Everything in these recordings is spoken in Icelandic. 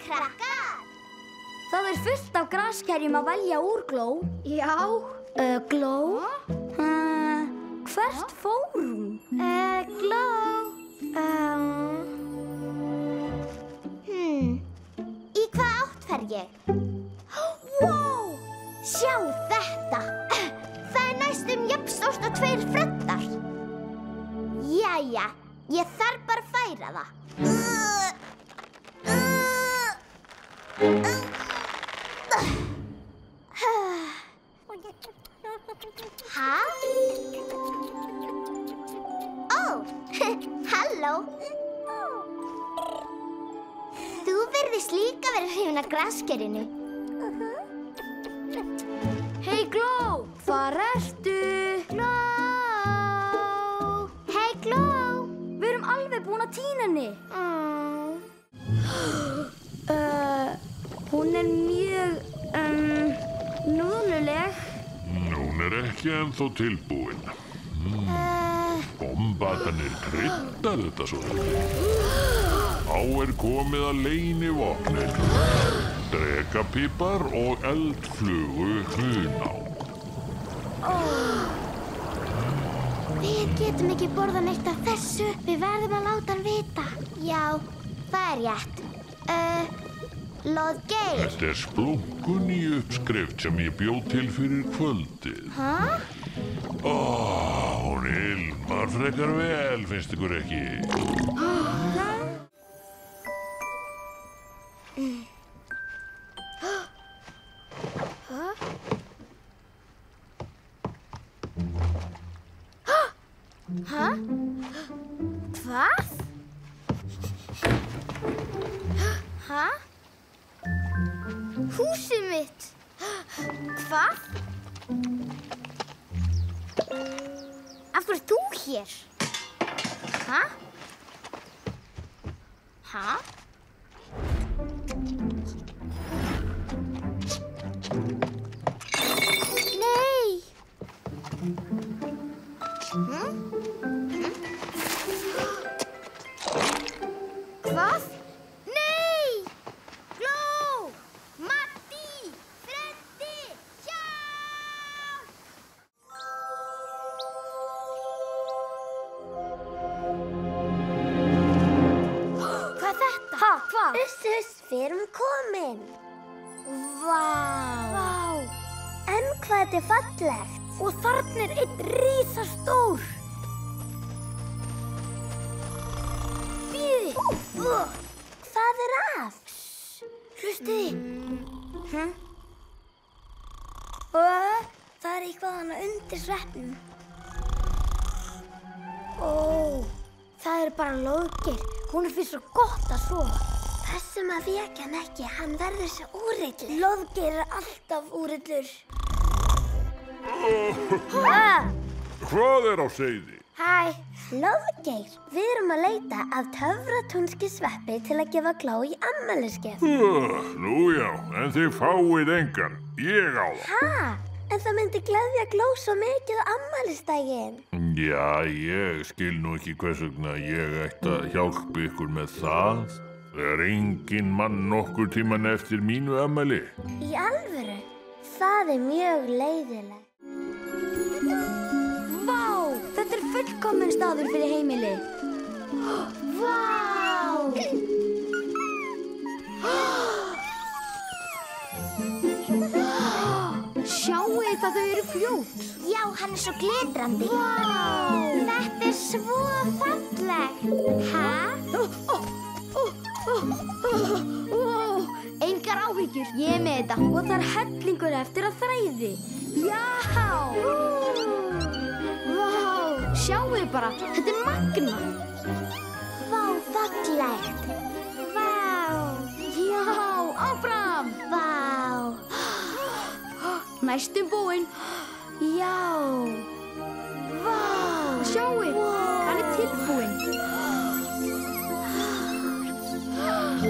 krakkar! Það fullt af graskerjum að velja úr, Gló. Já. Gló? Hvert fór hún? Gló. Í hvað átt fer ég? Wow! Sjá þetta! Það næstum jafn stórt og 2 freddar. Jæja, ég þarf bara að færa það. Hæ? Ó, halló. Þú virðist líka vera hrifin af graskerinu. Hey, Gló, hvar ertu? Gló. Hey, Gló. Við erum alveg búin að tína henni. Hún mjög, núðluleg. Hún ekki ennþá tilbúin. Bombatanir kryddar þetta svolítið. Þá komið að leynivopnin. Drekapípar og eldflugu huná. Við getum ekki borðað neitt af þessu. Við verðum að láta hann vita. Já, það rétt. Loðgeir. Þetta splungun í uppskrift sem ég bjó til fyrir kvöldið. Hæ? Hún ilmar frekar vel, finnst ykkur ekki? Hæ? Hvað? Hæ? Húsið mitt. Hvað? Af hverju ert þú hér? Hæ? Hæ? Nei! Hvað? Nei! Gló! Matti! Freddi! Hjálp! Hvað er þetta? Ha, hvað? Uss, við erum komin. Vá. En hvað þetta er fallegt. Og þarna einn risastór. Bíði. Hvað er að? Hlustiði. Það eitthvað hana undir sveppnum. Það bara Loðgeir. Hún fyrst svo gott að sofa. Þessum að vekja hann ekki, hann verður svo úrillur. Loðgeir alltaf úrillur. Hvað á seyði? Hæ, Loðgeir, við erum að leita að töfratúnski sveppi til að gefa Gló í afmælisgjöf. Nú já, en þið fáið engan. Ég á það. Ha? En það myndi gleðja Gló svo mikið á afmælisdaginn. Já, ég skil nú ekki hvers vegna ég ætti að hjálpa ykkur með það. Það engin mann nokkur tíman eftir mínu afmæli. Í alvöru? Það mjög leiðilegt. Vá, þetta fullkominn staður fyrir heimili. Vá! Sjáið hvað þau eru fljót. Já, hann svo glitrandi. Vá! Þetta svo fallegt. Hæ? Engar áhyggjur, ég með þetta. Og það hellingur eftir að þræði. Já! Vá, sjáið bara, þetta magnað. Vá, fallegt. Vá. Já, áfram. Vá. Næstum búinn. Já. Vá, sjáið, hann tilbúinn.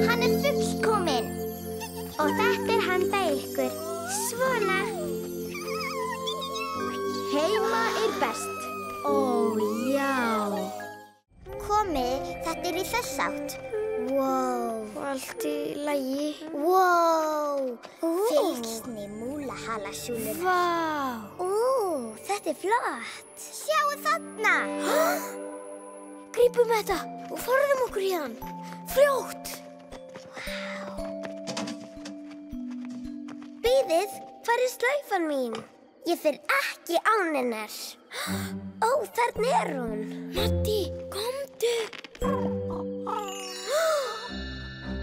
Hann fullkominn. Og þetta handa ykkur. Svona. Heima best. Ó, já. Komið, þetta í þess átt. Wow. Og allt í lagi. Wow, fylgsni múlahalasúlunnar. Vá! Þetta er flott. Sjáu þarna. Grípum þetta og forðum okkur í hann. Fljótt! Bíðið, hvar er slaufan mín? Ég fer ekki án hennar. Ó, þarna er hún. Matti, komdu!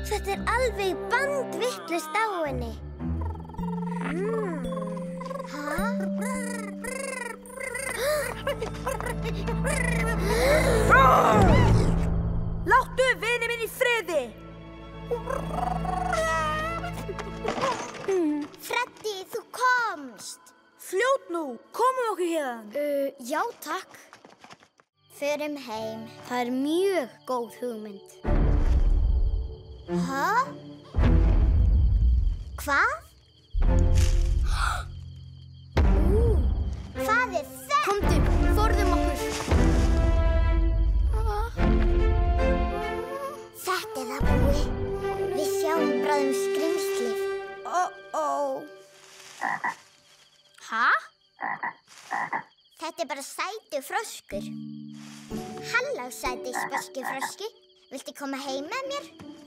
Þetta er alveg bandvitlaust á henni. Láttu vini minn í friði! Freddi, þú komst. Fljót nú, komum okkur hérna. Já, takk. Förum heim. Það er mjög góð hugmynd. Hæ? Hvað? Hvað er þetta? Komdu, forðum okkur. Þetta er það, Búi. Við sjáum bráðum skrímslið. Hæ? Þetta er bara sætur froskur. Halló, sæti spöski froski. Viltu koma heim með mér?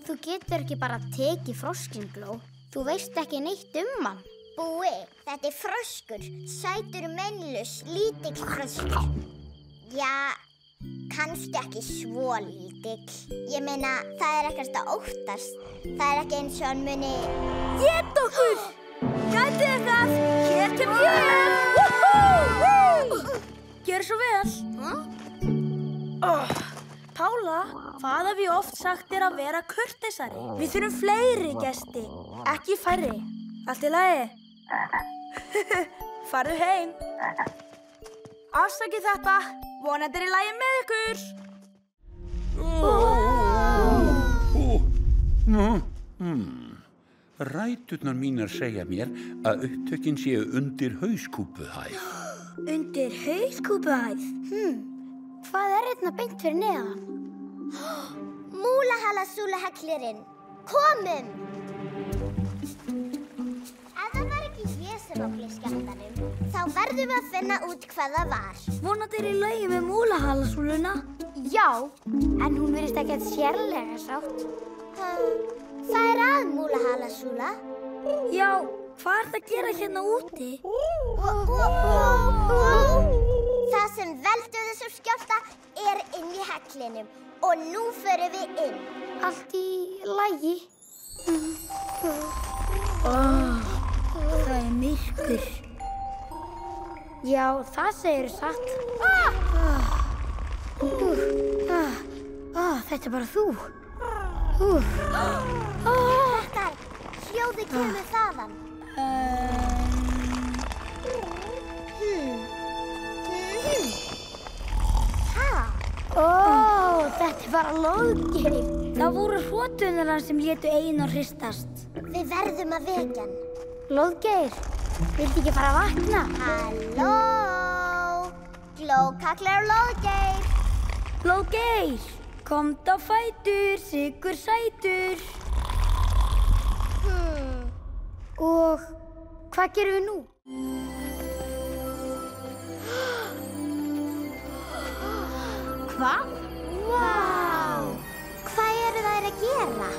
Þú getur ekki bara tekið froskinn, Gló. Þú veist ekki neitt hann. Búi, þetta er froskur. Sætur meinlaus, lítill froskur. Já, kannski ekki svo lítill. Ég meina, það er ekkert að óttast. Það er ekki eins og hann muni... Éta okkur! Gætið þér það! Hér kem ég! Gjör svo vel! Pála, hvað hef ég oft sagt þér að vera kurteisari? Við þurfum fleiri gesti, ekki færri. Allt í lagi? Farðu heim. Afsakið þetta, vonandi er í lagi með ykkur. Ræturnar mínar segja mér að upptökin séu undir hauskúpuhæð. Undir hauskúpuhæð? Hvað er hérna beint fyrir neðan? Múlahalasúlahellirinn. Komum! Ef það var ekki ég sem olli skemmtanum, þá verðum við að finna út hvað það var. Vonandi er í lagi með múlahalasúluna. Já, en hún virðist ekki að sérlega sátt. Það er að múlahalasúla. Já, hvað er það að gera hérna úti? Það sem veldur þessum skjálfta er inn í hellinum og nú förum við inn. Allt í lagi. Það er myrkur. Já, það segir satt. Þetta er bara þú. Þetta er hljóðið kemur þaðan. Þetta er bara Lóðgeir. Það voru hroturnar hans sem létu Einar hristast. Við verðum að vekja hann. Lóðgeir, viltu ekki fara að vakna? Halló! Glókaklar Lóðgeir. Lóðgeir, komdu á fætur, Siggur sætur. Og hvað gerum við nú? Hvað? Vá! Hvað eru þær að gera?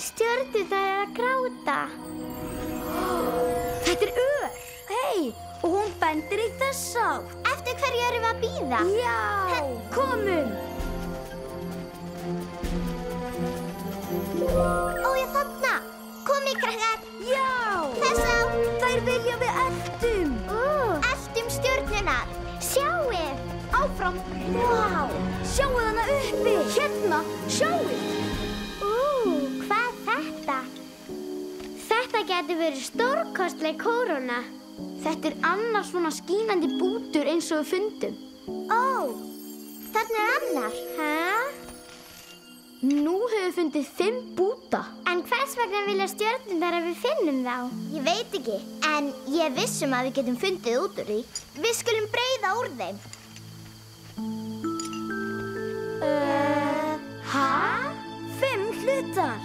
Stjörnur þær eru að gráta. Þetta er ör. Hei, og hún bendir í þessa átt. Eftir hverju erum við að bíða? Já, komum. Ó, ég þarna. Komið, krakkar. Já. Þess átt. Þær vilja við eltum. Eltum stjörnunar. Sjáið. Áfram. Vá. Sjáu hana uppi. Hérna, sjáu. Hvað er þetta? Þetta getur verið stórkostleg kóróna. Þetta er annars svona skínandi bútur eins og við fundum. Ó, þarna er annar. Nú höfum við fundið 5 búta. En hvers vegna vilja stjörnurnar að við finnum þá? Ég veit ekki, en ég er viss um að við getum fundið út úr því. Við skulum breiða úr þeim. Hæ? 5 bitar.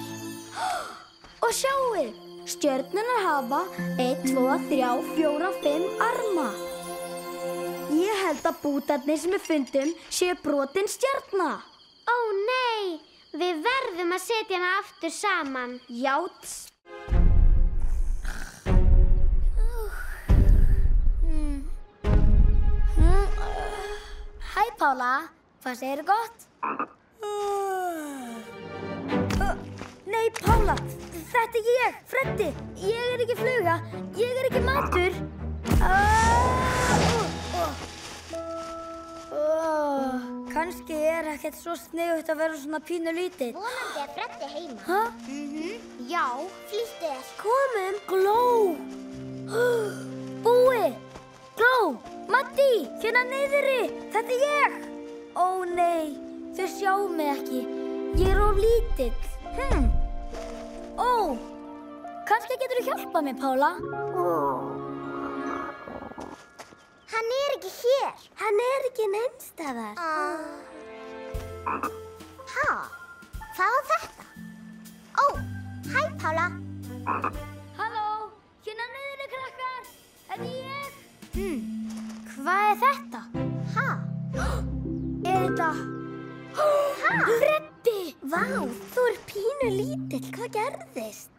Og sjáu, stjörnunar hafa 1, 2, 3, 4, 5 arma. Ég held að bútarnir sem við fundum séu brotin stjarna. Ó nei, við verðum að setja hana aftur saman. Játs. Hæ, Pála. Hvað segirðu gott? Nei, Pála. Þetta er ég, Freddi. Ég er ekki fluga. Ég er ekki matur. Kannski er ekkert svo sniðugt að vera svona pínu lítill. Vonandi er Freddi heima. Hæ? Já, flýttu þér. Komum. Gló. Búi. Gló. Matti, hérna niðri. Þetta er ég. Ó nei, þau sjá mig ekki. Ég er of lítill. Ó, kannski getur þú hjálpað mér, Pála? Hann er ekki hér. Hann er ekki neins staðar. Ha? Hvað var þetta? Ó, hæ Pála. Halló, hérna niðri, krakkar. Þetta er ég. Hvað er þetta? Ha? Er þetta... Ha? Freddi! Vá, þú er pínu lítill. Hvað gerðist?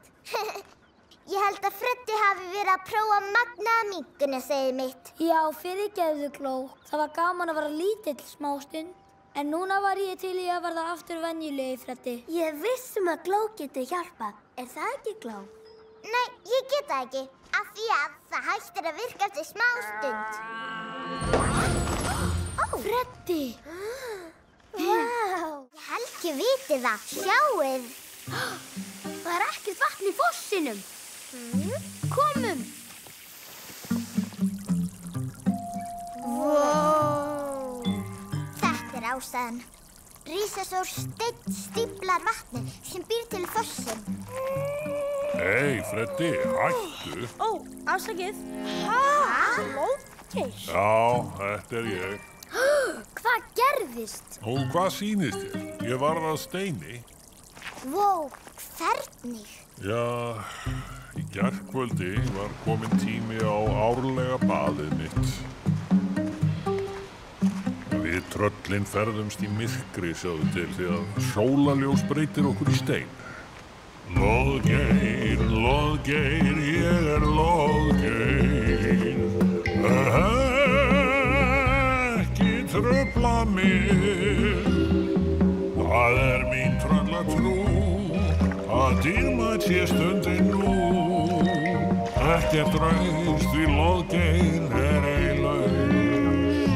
Ég held að Freddi hafi verið að prófa magnaða minkuna, segir mitt. Já, fyrirgefðu, Gló. Það var gaman að vera lítill smá stund. En núna var ég til í að verða aftur venjulegi, Freddi. Ég er viss að Gló getur hjálpað. Er það ekki, Gló? Nei, ég get það ekki. Af því að það hættir að virka eftir smá stund. Freddi! Vá! Ég held ég viti það. Sjáið. Það er ekkert vatn í fossinum. Komum. Wow. Þetta er ástæðan. Rísastór steinn stíflar vatnið sem býr til fossin. Hei, Freddi, hættu. Ó, afsakið. Lóðgeir. Já, þetta er ég. Hvað gerðist? Og hvað sýnist þér? Ég varð að steini. Wow, hvernig? Já, í gærkvöldi var kominn tími á árlega baðið mitt. Við tröllin ferðumst í myrkri, sjáðu til, því að sólarljós breytir okkur í stein. Loðgeir, loðgeir, ég er loðgeir. Ekki trufla mig. Það er mín tröllatrú að dýrmætt sé stundin nú. Ekkert raust því loðgeir er ei laus.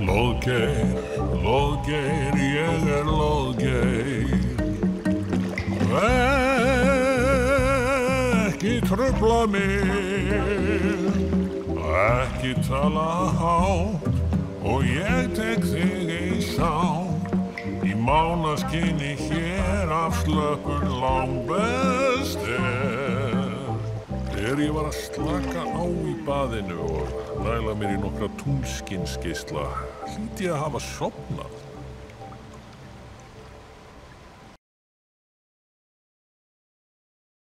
Loðgeir, loðgeir, ég er loðgeir. Ekki trufla mig, ekki tala hátt og ég tek þig í sátt. Í mánaskinni hér afslöpun langbest þegar ég var að slaka á í baðinu og næla mér í nokkra túnskinsgeisla hlýt ég að hafa sofnað.